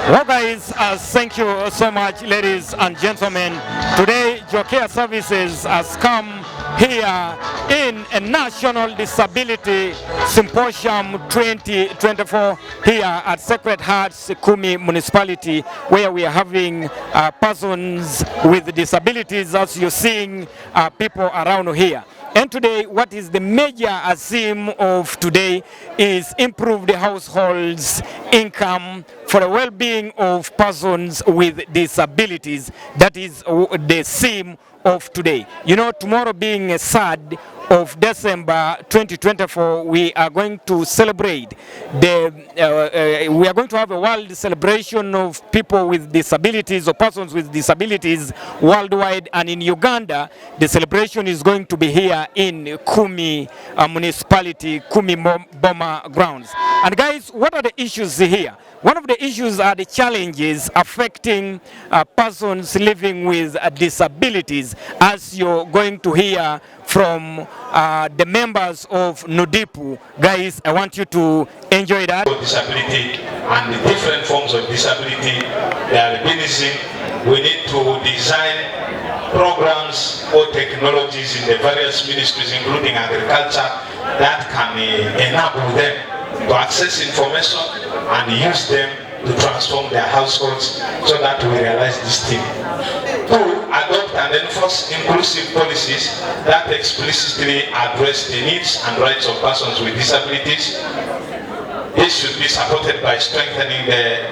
Well, guys, thank you so much, ladies and gentlemen. Today, JOCARE Services has come here in a National Disability Symposium 2024 here at Sacred Hearts Kumi Municipality, where we are having persons with disabilities, as you're seeing people around here. And today, what is the major theme of today is improved households income for the well-being of persons with disabilities. That is the theme of today. You know, tomorrow being a 3rd of December 2024, we are going to celebrate we are going to have a world celebration of people with disabilities or persons with disabilities worldwide, and in Uganda the celebration is going to be here in Kumi municipality, Kumi Boma grounds. And guys, what are the issues here? One of the issues are the challenges affecting persons living with disabilities, as you're going to hear from the members of Nudipu. Guys, I want you to enjoy that. Disability and the different forms of disability, the albinism, we need to design programs or technologies in the various ministries, including agriculture, that can enable them to access information and use them to transform their households, so that we realize this thing. 2, adopt and enforce inclusive policies that explicitly address the needs and rights of persons with disabilities. This should be supported by strengthening the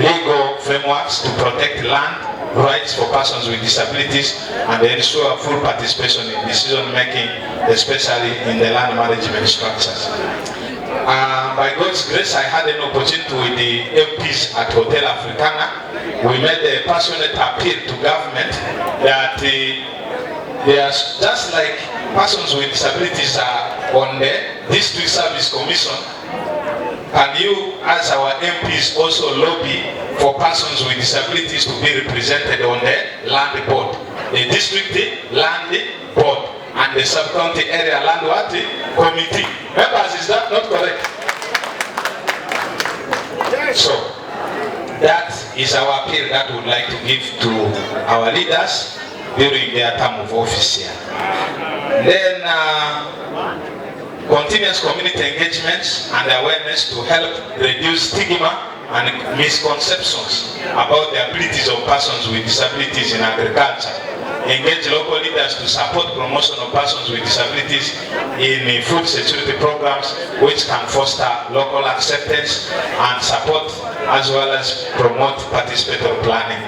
legal frameworks to protect land rights for persons with disabilities and ensure full participation in decision making, especially in the land management structures. By God's grace, I had an opportunity with the MPs at Hotel Africana. We made a passionate appeal to government that they are just like persons with disabilities are on the District Service Commission. Can you, as our MPs, also lobby for persons with disabilities to be represented on the Land Board, the District Land Board, and the Sub-County Area Land Committee? Members, is that not correct? So, that is our appeal that we would like to give to our leaders during their term of office here. Then, continuous community engagements and awareness to help reduce stigma and misconceptions about the abilities of persons with disabilities in agriculture. Engage local leaders to support promotion of persons with disabilities in food security programs, which can foster local acceptance and support, as well as promote participatory planning.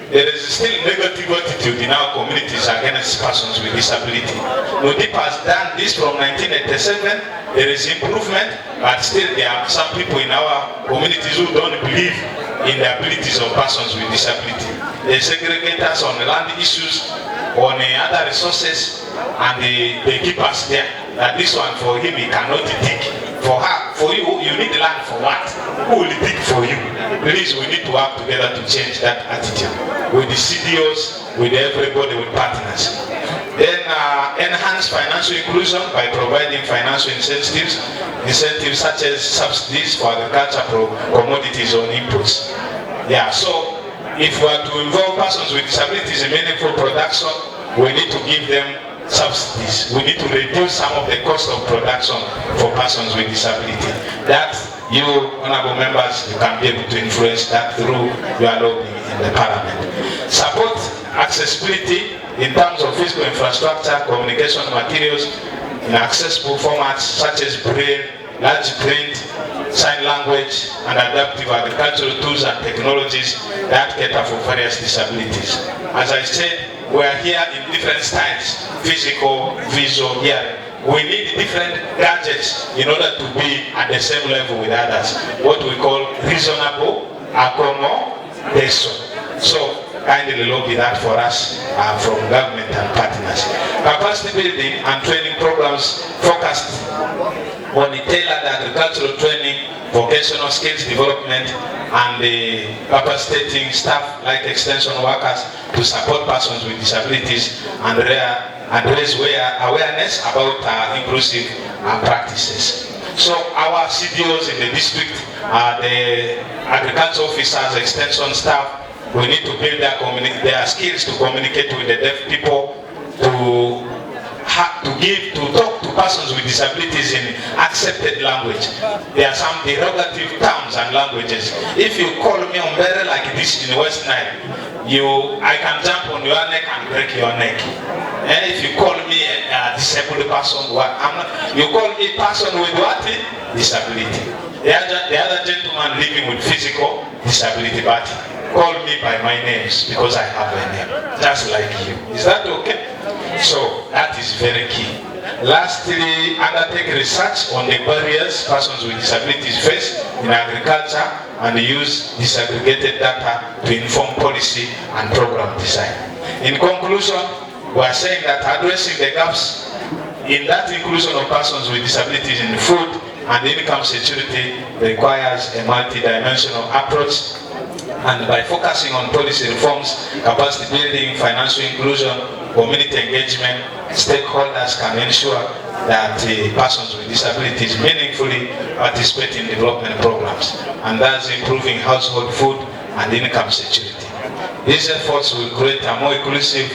There is still negative attitude in our communities against persons with disability. Nudipu has done this from 1987. There is improvement, but still there are some people in our communities who don't believe in the abilities of persons with disability. They segregate us on land issues, on other resources, and they keep us there. That this one for him, he cannot dig. For her, for you, you need land for what? Who will dig for you? Please, we need to work together to change that attitude. With the CDOs, with everybody, with partners. Then enhance financial inclusion by providing financial incentives such as subsidies for agricultural commodities on inputs. Yeah, so if we are to involve persons with disabilities in meaningful production, we need to give them subsidies. We need to reduce some of the cost of production for persons with disability. That you, honorable members, you can be able to influence that through your lobbying in the parliament. Support accessibility in terms of physical infrastructure, communication materials in accessible formats such as braille, large print, sign language, and adaptive agricultural tools and technologies that cater for various disabilities. As I said, we are here in different styles: physical, visual, hearing. We need different gadgets in order to be at the same level with others, what we call reasonable accommodation. So kindly lobby that for us from government and partners. Capacity building and training programs focused on the tailored agricultural training, vocational skills development, and the capacitating staff like extension workers to support persons with disabilities and raise awareness about inclusive practices. So our CDOs in the district, the agriculture officers, extension staff, we need to build their skills to communicate with the deaf people, to talk to persons with disabilities in accepted language. There are some derogative terms and languages. If you call me umbrella like this in West Nile, I can jump on your neck and break your neck. And if you call me a disabled person, you call me person with what? Disability. The other gentleman living with physical disability, but call me by my names because I have a name, just like you. Is that okay? So that is very key. Lastly, undertake research on the barriers persons with disabilities face in agriculture and use disaggregated data to inform policy and program design. In conclusion, we are saying that addressing the gaps in that inclusion of persons with disabilities in food and income security requires a multi-dimensional approach, and by focusing on policy reforms, capacity building, financial inclusion, community engagement, stakeholders can ensure that persons with disabilities meaningfully participate in development programs, and thus improving household food and income security. These efforts will create a more inclusive,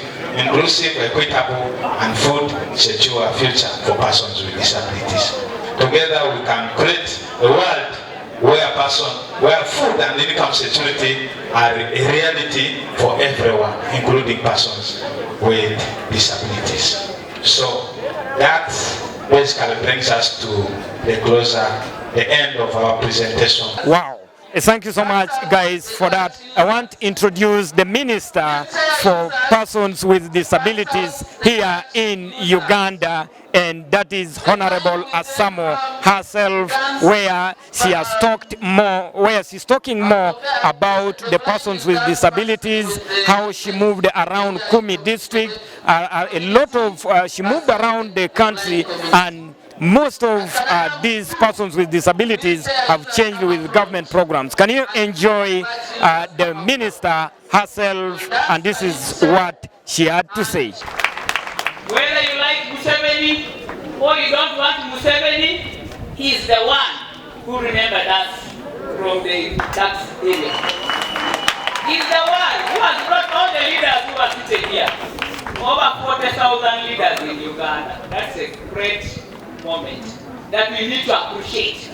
equitable, and food secure future for persons with disabilities. Together we can create a world where food and income security are a reality for everyone, including persons with disabilities. So that basically brings us to the end of our presentation. Wow. Thank you so much, guys, for that. I want to introduce the Minister for Persons with Disabilities here in Uganda, and that is Honorable Asamo herself, where she's talking more about the persons with disabilities, how she moved around Kumi district, she moved around the country, and most of these persons with disabilities have changed with government programs. Can you enjoy the minister herself? And this is what she had to say. Whether you like Museveni or you don't want Museveni, he's the one who remembered us from the tax area. He's the one who has brought all the leaders who are seated here. Over 40,000 leaders in Uganda. That's a great moment that we need to appreciate.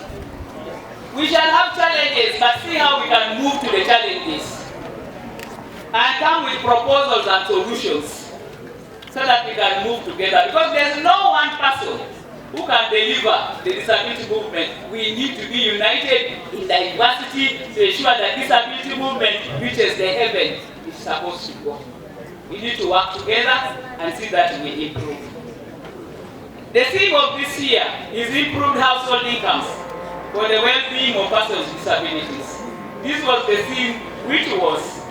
We shall have challenges, but see how we can move to the challenges and come with proposals and solutions so that we can move together, because there's no one person who can deliver the disability movement. We need to be united in diversity to ensure that disability movement reaches the heaven it's supposed to go. We need to work together and see that we improve. The theme of this year is improved household incomes for the well-being of persons with disabilities. This was the theme which was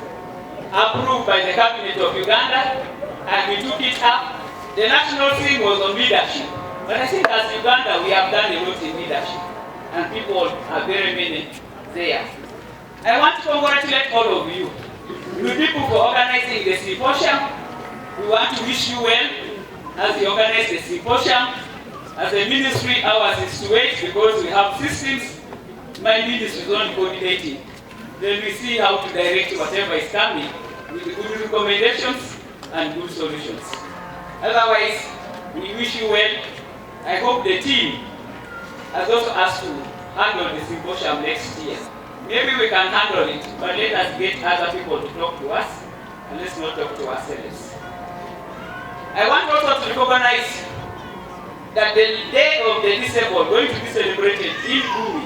approved by the Cabinet of Uganda, and we took it up. The national theme was on leadership. But I think as Uganda, we have done a lot in leadership, and people are very many there. I want to congratulate all of you people for organizing the symposium. We want to wish you well as we organize the symposium. As a ministry, ours is to wait because we have systems. My ministry is only coordinating. Then we see how to direct whatever is coming with good recommendations and good solutions. Otherwise, we wish you well. I hope the team has also asked to handle the symposium next year. Maybe we can handle it, but let us get other people to talk to us, and let's not talk to ourselves. I want also to recognize that the Day of the Disabled, going to be celebrated in Kumi,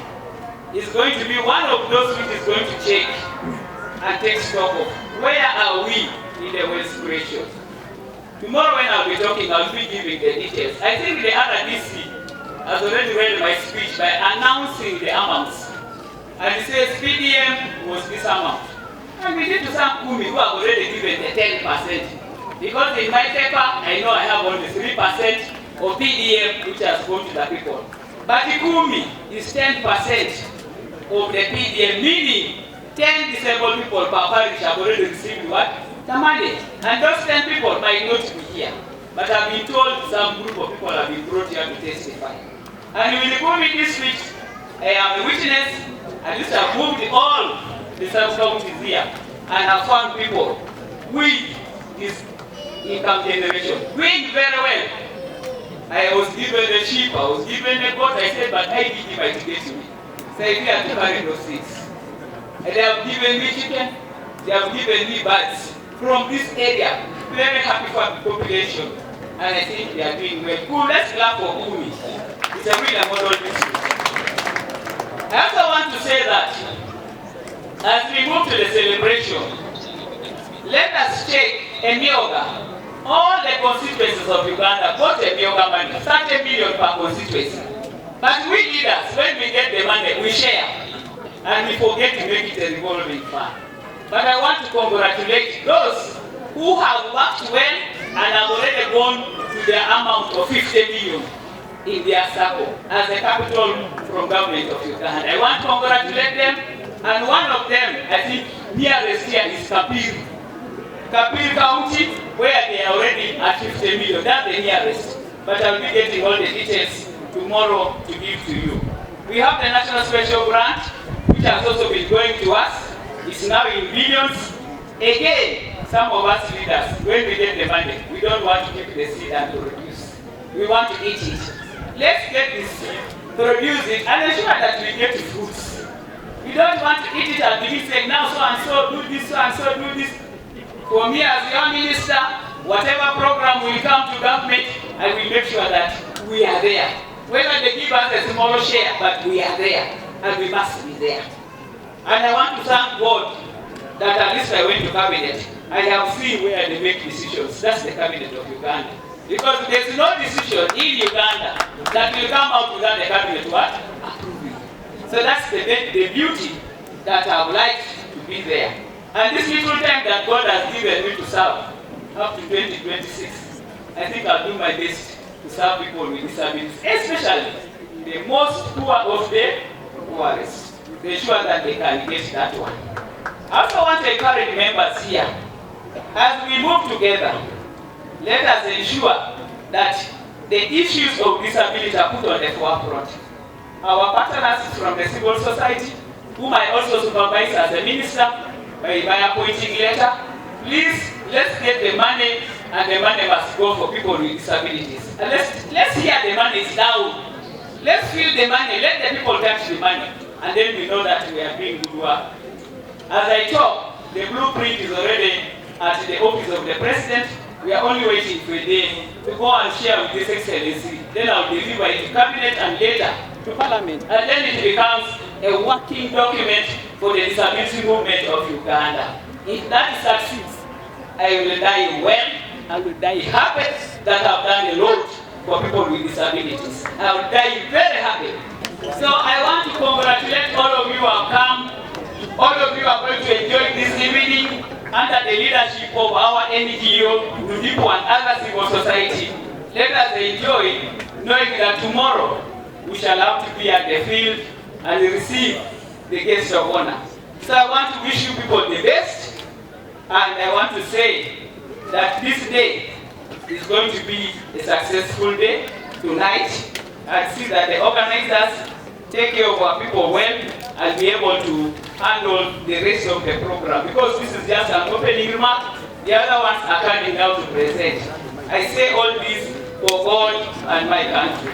is going to be one of those which is going to check and take stock of where are we in the wealth creation. Tomorrow when I'll be talking, I'll be giving the details. I think the RDC has already read my speech by announcing the amounts. And it says PDM was this amount. And we need to some Kumi who have already given the 10%. Because in my paper, I know I have only 3% of PDM which has gone to the people. But Kumi is 10% of the PDM, meaning 10 disabled people per parish have already received what? The money. And those 10 people might not be here. But I've been told some group of people have been brought here to testify. And in the Gumi district, I am a witness. I used to have moved all the sub-counties here and have found people with this income generation doing very well. I was given a sheep, I was given a goat, I said, but I did my to get to me. So if you have to carry those things. And they have given me chicken, they have given me birds from this area. Very happy for the population. And I think they are doing well. Cool, let's clap for Umi. It's a real model district. I also want to say that as we move to the celebration, let us check Emioga. All the constituencies of Uganda got Emioga money, 30 million per constituency. But we leaders, when we get the money, we share. And we forget to make it a revolving fund. But I want to congratulate those who have worked well and have already gone to the amount of 50 million in their circle as a capital from government of Uganda. I want to congratulate them, and one of them, I think, nearest here is Kapir County, where they are already at 50 million. That's the nearest. But I'll be getting all the details tomorrow to give to you. We have the National Special Grant, which has also been going to us. It's now in billions. Again, some of us leaders, when we get the money, we don't want to keep the seed and to reduce. We want to eat it. Let's get this seed, produce it, and ensure that we get fruits. We don't want to eat it and begin saying, now so and so do this, so and so do this. For me as your minister, whatever program will come to government, I will make sure that we are there. Whether they give us a small share, but we are there, and we must be there. And I want to thank God that at least I went to cabinet. I have seen where they make decisions. That's the cabinet of Uganda. Because there's no decision in Uganda that will come out without the cabinet what? Approving. So that's the beauty that I would like to be there. And this little time that God has given me to serve, up to 2026, I think I'll do my best to serve people with disabilities, especially the most poor of the poorest, to ensure that they can get that one. I also want to encourage members here, as we move together, let us ensure that the issues of disability are put on the forefront. Our partners from the civil society, whom I also supervise as a minister by appointing letter, please, let's get the money, and the money must go for people with disabilities. And let's hear the money is down. Let's feel the money, let the people touch the money, and then we know that we are doing good work. As I talk, the blueprint is already at the office of the president. We are only waiting for a day to go and share with His Excellency. Then I'll deliver it to cabinet and later to parliament. And then it becomes a working document for the disability movement of Uganda. If that succeeds, I will die well, I will die happy that I've done a lot for people with disabilities. I will die very happy. So I want to congratulate all of you who have come. All of you are going to enjoy this evening under the leadership of our NGO, Nudipo, and other civil society. Let us enjoy knowing that tomorrow we shall have to be at the field and receive the guest of honor. So I want to wish you people the best, and I want to say that this day is going to be a successful day tonight, and see that the organizers take care of our people well and be able to handle the rest of the program. Because this is just an opening remark, the other ones are coming now to present. I say all this for God and my country.